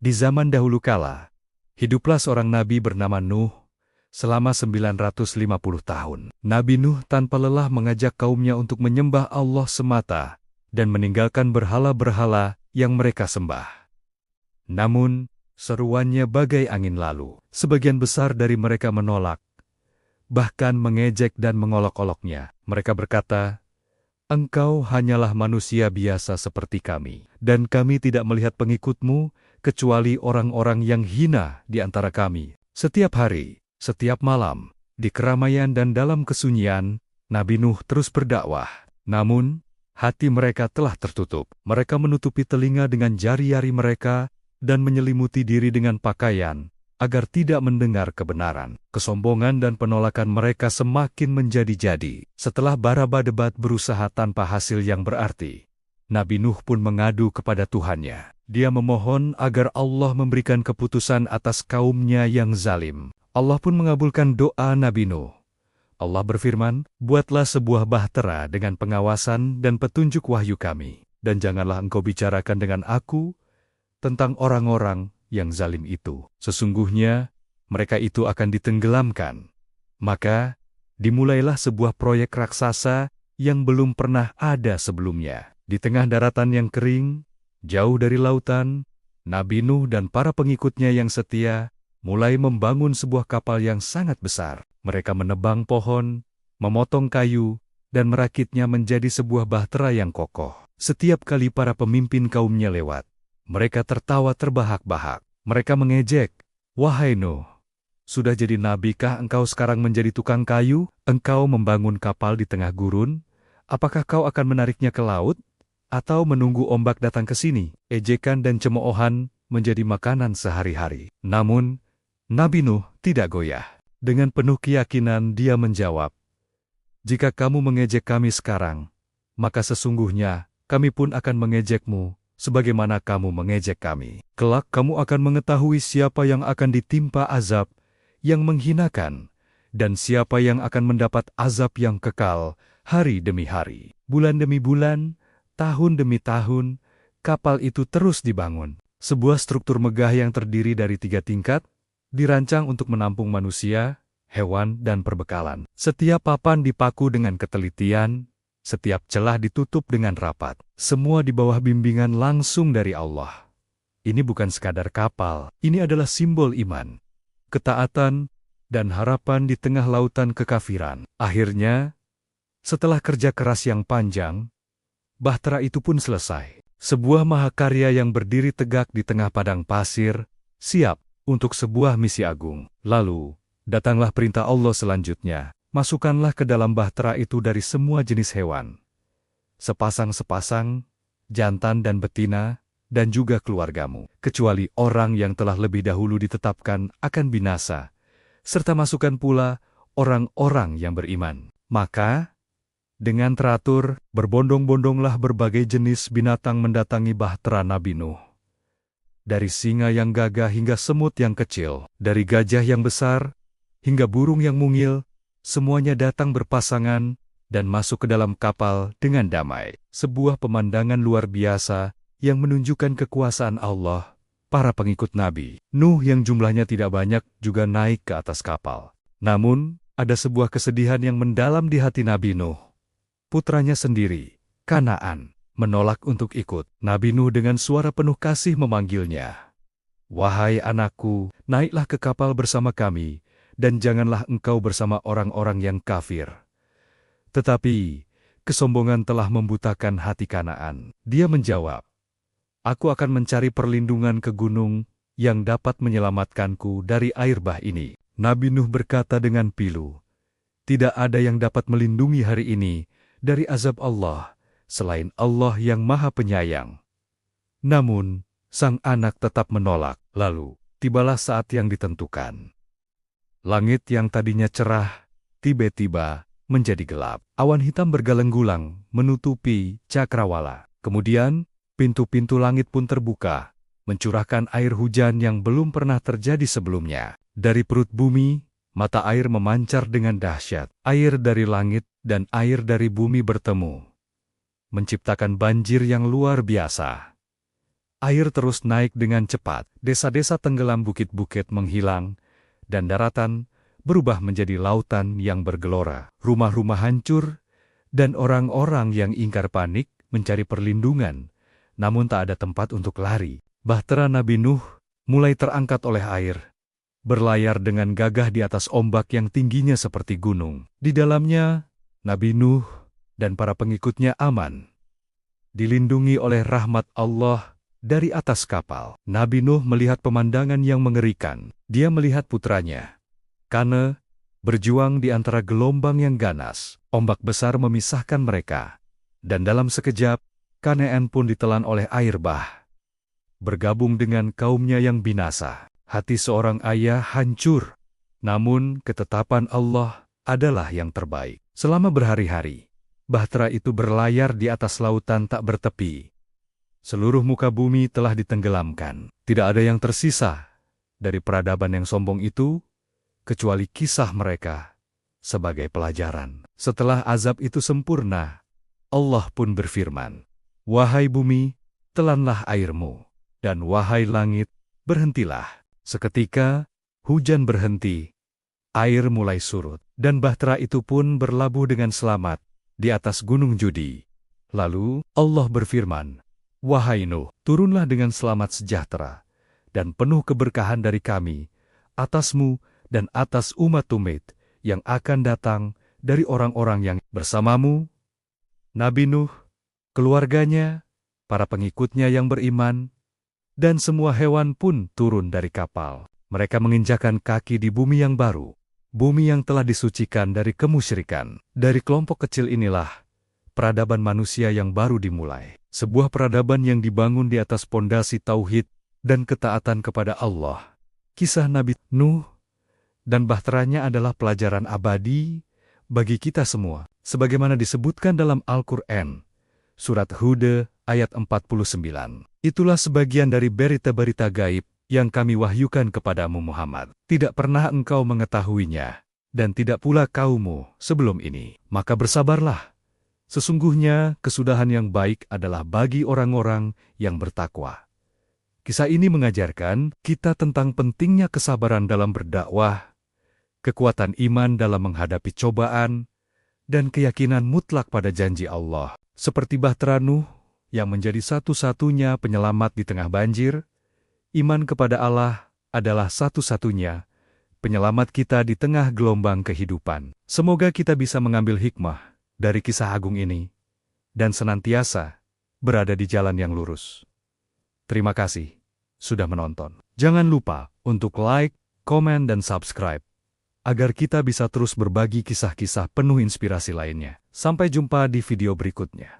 Di zaman dahulu kala, hiduplah seorang nabi bernama Nuh selama 950 tahun. Nabi Nuh tanpa lelah mengajak kaumnya untuk menyembah Allah semata dan meninggalkan berhala-berhala yang mereka sembah. Namun, seruannya bagai angin lalu. Sebagian besar dari mereka menolak, bahkan mengejek dan mengolok-oloknya. Mereka berkata, "Engkau hanyalah manusia biasa seperti kami, dan kami tidak melihat pengikutmu kecuali orang-orang yang hina di antara kami." Setiap hari, setiap malam, di keramaian dan dalam kesunyian, Nabi Nuh terus berdakwah. Namun, hati mereka telah tertutup. Mereka menutupi telinga dengan jari-jari mereka dan menyelimuti diri dengan pakaian, agar tidak mendengar kebenaran. Kesombongan dan penolakan mereka semakin menjadi-jadi. Setelah bara debat berusaha tanpa hasil yang berarti, Nabi Nuh pun mengadu kepada Tuhannya. Dia memohon agar Allah memberikan keputusan atas kaumnya yang zalim. Allah pun mengabulkan doa Nabi Nuh. Allah berfirman, "Buatlah sebuah bahtera dengan pengawasan dan petunjuk wahyu kami, dan janganlah engkau bicarakan dengan aku tentang orang-orang yang zalim itu. Sesungguhnya, mereka itu akan ditenggelamkan." Maka, dimulailah sebuah proyek raksasa yang belum pernah ada sebelumnya. Di tengah daratan yang kering, jauh dari lautan, Nabi Nuh dan para pengikutnya yang setia mulai membangun sebuah kapal yang sangat besar. Mereka menebang pohon, memotong kayu, dan merakitnya menjadi sebuah bahtera yang kokoh. Setiap kali para pemimpin kaumnya lewat, mereka tertawa terbahak-bahak. Mereka mengejek, "Wahai Nuh, sudah jadi nabikah engkau sekarang menjadi tukang kayu? Engkau membangun kapal di tengah gurun, apakah kau akan menariknya ke laut? Atau menunggu ombak datang ke sini?" Ejekan dan cemoohan menjadi makanan sehari-hari. Namun, Nabi Nuh tidak goyah. Dengan penuh keyakinan dia menjawab, "Jika kamu mengejek kami sekarang, maka sesungguhnya kami pun akan mengejekmu sebagaimana kamu mengejek kami. Kelak kamu akan mengetahui siapa yang akan ditimpa azab yang menghinakan, dan siapa yang akan mendapat azab yang kekal hari demi hari." Bulan demi bulan, tahun demi tahun, kapal itu terus dibangun. Sebuah struktur megah yang terdiri dari 3 tingkat, dirancang untuk menampung manusia, hewan, dan perbekalan. Setiap papan dipaku dengan ketelitian, setiap celah ditutup dengan rapat. Semua di bawah bimbingan langsung dari Allah. Ini bukan sekadar kapal, ini adalah simbol iman, ketaatan, dan harapan di tengah lautan kekafiran. Akhirnya, setelah kerja keras yang panjang, bahtera itu pun selesai. Sebuah mahakarya yang berdiri tegak di tengah padang pasir, siap untuk sebuah misi agung. Lalu, datanglah perintah Allah selanjutnya. "Masukkanlah ke dalam bahtera itu dari semua jenis hewan, sepasang-sepasang, jantan dan betina, dan juga keluargamu, kecuali orang yang telah lebih dahulu ditetapkan akan binasa, serta masukkan pula orang-orang yang beriman." Maka, dengan teratur, berbondong-bondonglah berbagai jenis binatang mendatangi bahtera Nabi Nuh. Dari singa yang gagah hingga semut yang kecil, dari gajah yang besar hingga burung yang mungil, semuanya datang berpasangan dan masuk ke dalam kapal dengan damai. Sebuah pemandangan luar biasa yang menunjukkan kekuasaan Allah. Para pengikut Nabi Nuh yang jumlahnya tidak banyak juga naik ke atas kapal. Namun, ada sebuah kesedihan yang mendalam di hati Nabi Nuh. Putranya sendiri, Kanaan, menolak untuk ikut. Nabi Nuh dengan suara penuh kasih memanggilnya, "Wahai anakku, naiklah ke kapal bersama kami, dan janganlah engkau bersama orang-orang yang kafir." Tetapi, kesombongan telah membutakan hati Kanaan. Dia menjawab, "Aku akan mencari perlindungan ke gunung yang dapat menyelamatkanku dari air bah ini." Nabi Nuh berkata dengan pilu, "Tidak ada yang dapat melindungi hari ini dari azab Allah selain Allah yang Maha Penyayang." Namun, sang anak tetap menolak. Lalu, tibalah saat yang ditentukan. Langit yang tadinya cerah, tiba-tiba menjadi gelap. Awan hitam bergaleng-gulang menutupi cakrawala. Kemudian, pintu-pintu langit pun terbuka, mencurahkan air hujan yang belum pernah terjadi sebelumnya. Dari perut bumi, mata air memancar dengan dahsyat. Air dari langit dan air dari bumi bertemu, menciptakan banjir yang luar biasa. Air terus naik dengan cepat, desa-desa tenggelam, bukit-bukit menghilang, dan daratan berubah menjadi lautan yang bergelora. Rumah-rumah hancur, dan orang-orang yang ingkar panik mencari perlindungan, namun tak ada tempat untuk lari. Bahtera Nabi Nuh mulai terangkat oleh air, berlayar dengan gagah di atas ombak yang tingginya seperti gunung. Di dalamnya, Nabi Nuh dan para pengikutnya aman, dilindungi oleh rahmat Allah dari atas kapal. Nabi Nuh melihat pemandangan yang mengerikan. Dia melihat putranya, Kan'ah, berjuang di antara gelombang yang ganas. Ombak besar memisahkan mereka, dan dalam sekejap, Kan'ah pun ditelan oleh air bah, bergabung dengan kaumnya yang binasa. Hati seorang ayah hancur, namun ketetapan Allah adalah yang terbaik. Selama berhari-hari, bahtera itu berlayar di atas lautan tak bertepi. Seluruh muka bumi telah ditenggelamkan. Tidak ada yang tersisa dari peradaban yang sombong itu, kecuali kisah mereka sebagai pelajaran. Setelah azab itu sempurna, Allah pun berfirman, "Wahai bumi, telanlah airmu, dan wahai langit, berhentilah." Seketika, hujan berhenti, air mulai surut, dan bahtera itu pun berlabuh dengan selamat di atas gunung Judi. Lalu, Allah berfirman, "Wahai Nuh, turunlah dengan selamat sejahtera, dan penuh keberkahan dari kami, atasmu dan atas umat Umaid yang akan datang dari orang-orang yang bersamamu." Nabi Nuh, keluarganya, para pengikutnya yang beriman, dan semua hewan pun turun dari kapal. Mereka menginjakan kaki di bumi yang baru, bumi yang telah disucikan dari kemusyrikan. Dari kelompok kecil inilah peradaban manusia yang baru dimulai. Sebuah peradaban yang dibangun di atas pondasi tauhid dan ketaatan kepada Allah. Kisah Nabi Nuh dan bahteranya adalah pelajaran abadi bagi kita semua, sebagaimana disebutkan dalam Al-Quran, Surat Hud ayat 49. Itulah sebagian dari berita-berita gaib yang kami wahyukan kepadamu Muhammad. Tidak pernah engkau mengetahuinya, dan tidak pula kaummu sebelum ini. Maka bersabarlah. Sesungguhnya kesudahan yang baik adalah bagi orang-orang yang bertakwa. Kisah ini mengajarkan kita tentang pentingnya kesabaran dalam berdakwah, kekuatan iman dalam menghadapi cobaan, dan keyakinan mutlak pada janji Allah. Seperti bahtera Nuh yang menjadi satu-satunya penyelamat di tengah banjir, iman kepada Allah adalah satu-satunya penyelamat kita di tengah gelombang kehidupan. Semoga kita bisa mengambil hikmah dari kisah agung ini dan senantiasa berada di jalan yang lurus. Terima kasih sudah menonton. Jangan lupa untuk like, komen, dan subscribe agar kita bisa terus berbagi kisah-kisah penuh inspirasi lainnya. Sampai jumpa di video berikutnya.